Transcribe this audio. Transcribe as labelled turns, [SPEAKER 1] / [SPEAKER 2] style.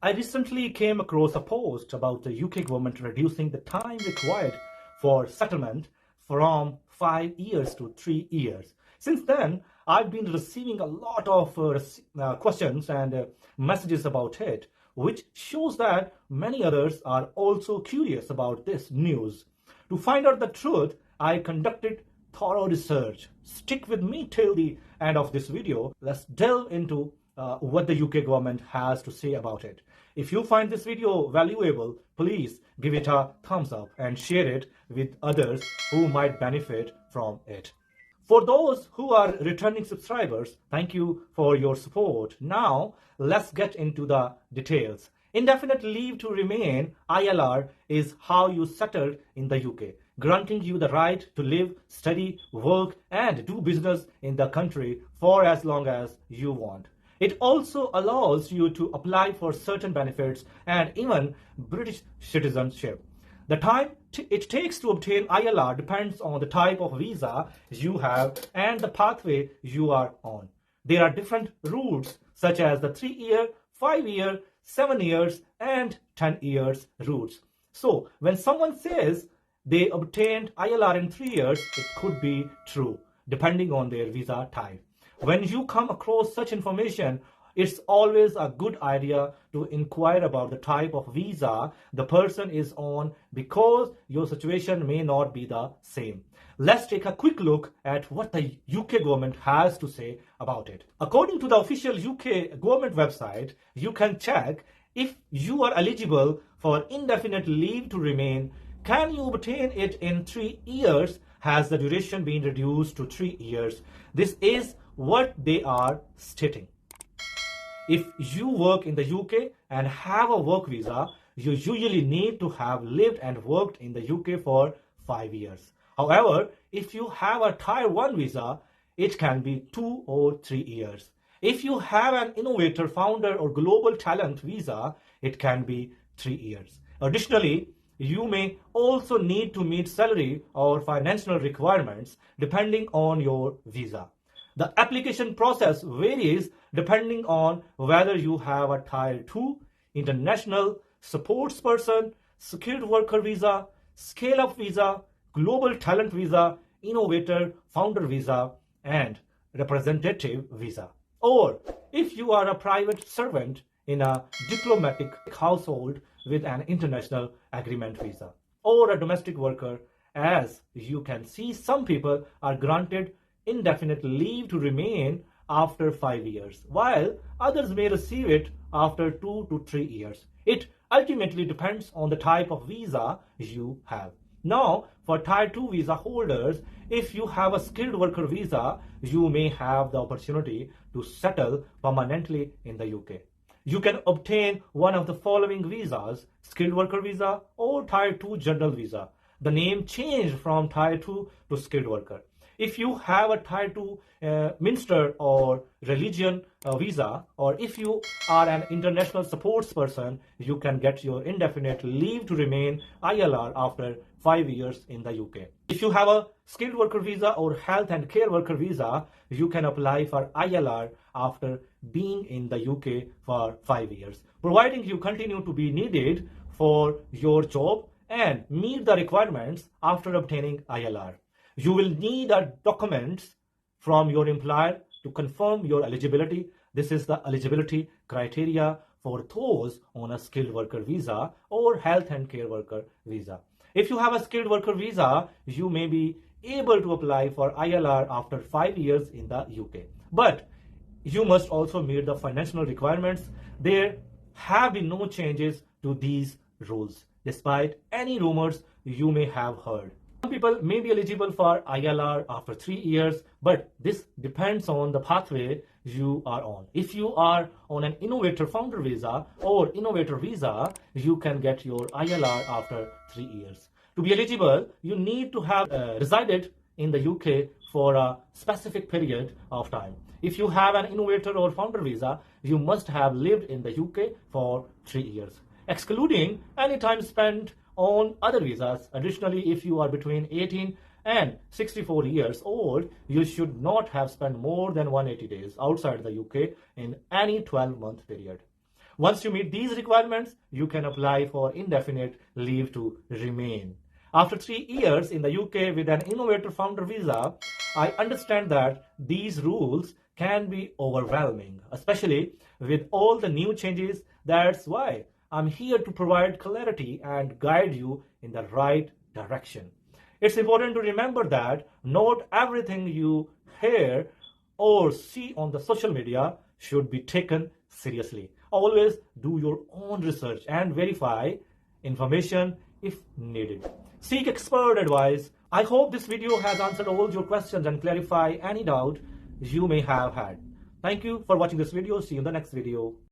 [SPEAKER 1] I recently came across a post about the UK government reducing the time required for settlement from 5 years to 3 years. Since then, I've been receiving a lot of questions and messages about it, which shows that many others are also curious about this news. To find out the truth, I conducted thorough research. Stick with me till the end of this video. Let's delve into what the UK government has to say about it. If you find this video valuable, please give it a thumbs up and share it with others who might benefit from it. For those who are returning subscribers, thank you for your support. Now, let's get into the details. Indefinite leave to remain, ILR, is how you settled in the UK, granting you the right to live, study, work, and do business in the country for as long as you want. It also allows you to apply for certain benefits and even British citizenship. The time it takes to obtain ILR depends on the type of visa you have and the pathway you are on. There are different routes such as the 3-year, 5-year, 7 years and 10 years routes. So when someone says they obtained ILR in 3 years, it could be true depending on their visa type. When you come across such information, it's always a good idea to inquire about the type of visa the person is on because your situation may not be the same. Let's take a quick look at what the UK government has to say about it. According to the official UK government website, you can check if you are eligible for indefinite leave to remain. Can you obtain it in 3 years? Has the duration been reduced to 3 years? This is what they are stating. If you work in the UK and have a work visa, you usually need to have lived and worked in the UK for 5 years. However, if you have a Tier 1 visa, it can be 2 or 3 years. If you have an innovator, founder, or global talent visa, it can be 3 years. Additionally, you may also need to meet salary or financial requirements depending on your visa. The application process varies depending on whether you have a Tier 2, international, supports person, skilled worker visa, scale-up visa, global talent visa, innovator, founder visa, and representative visa. Or if you are a private servant in a diplomatic household with an international agreement visa, or a domestic worker. As you can see, some people are granted indefinite leave to remain after 5 years, while others may receive it after 2 to 3 years. It ultimately depends on the type of visa you have. Now, for Tier 2 visa holders, if you have a skilled worker visa, you may have the opportunity to settle permanently in the UK. You can obtain one of the following visas: skilled worker visa or Tier 2 general visa. The name changed from Tier 2 to skilled worker. If you have a Tier 2 minister or religion visa, or if you are an international supports person, you can get your indefinite leave to remain ILR after 5 years in the UK. If you have a skilled worker visa or health and care worker visa, you can apply for ILR after being in the UK for 5 years, providing you continue to be needed for your job and meet the requirements after obtaining ILR. You will need documents from your employer to confirm your eligibility. This is the eligibility criteria for those on a skilled worker visa or health and care worker visa. If you have a skilled worker visa, you may be able to apply for ILR after 5 years in the UK. But you must also meet the financial requirements. There have been no changes to these rules, despite any rumors you may have heard. Some people may be eligible for ILR after 3 years, but this depends on the pathway you are on. If you are on an innovator founder visa or innovator visa, you can get your ILR after 3 years. To be eligible, you need to have resided in the UK for a specific period of time. If you have an innovator or founder visa, you must have lived in the UK for 3 years, excluding any time spent on other visas. Additionally, if you are between 18 and 64 years old, you should not have spent more than 180 days outside the UK in any 12-month period. Once you meet these requirements, you can apply for indefinite leave to remain. After 3 years in the UK with an innovator founder visa, I understand that these rules can be overwhelming, especially with all the new changes. That's why I'm here to provide clarity and guide you in the right direction. It's important to remember that not everything you hear or see on the social media should be taken seriously. Always do your own research and verify information if needed. Seek expert advice. I hope this video has answered all your questions and clarify any doubt you may have had. Thank you for watching this video. See you in the next video.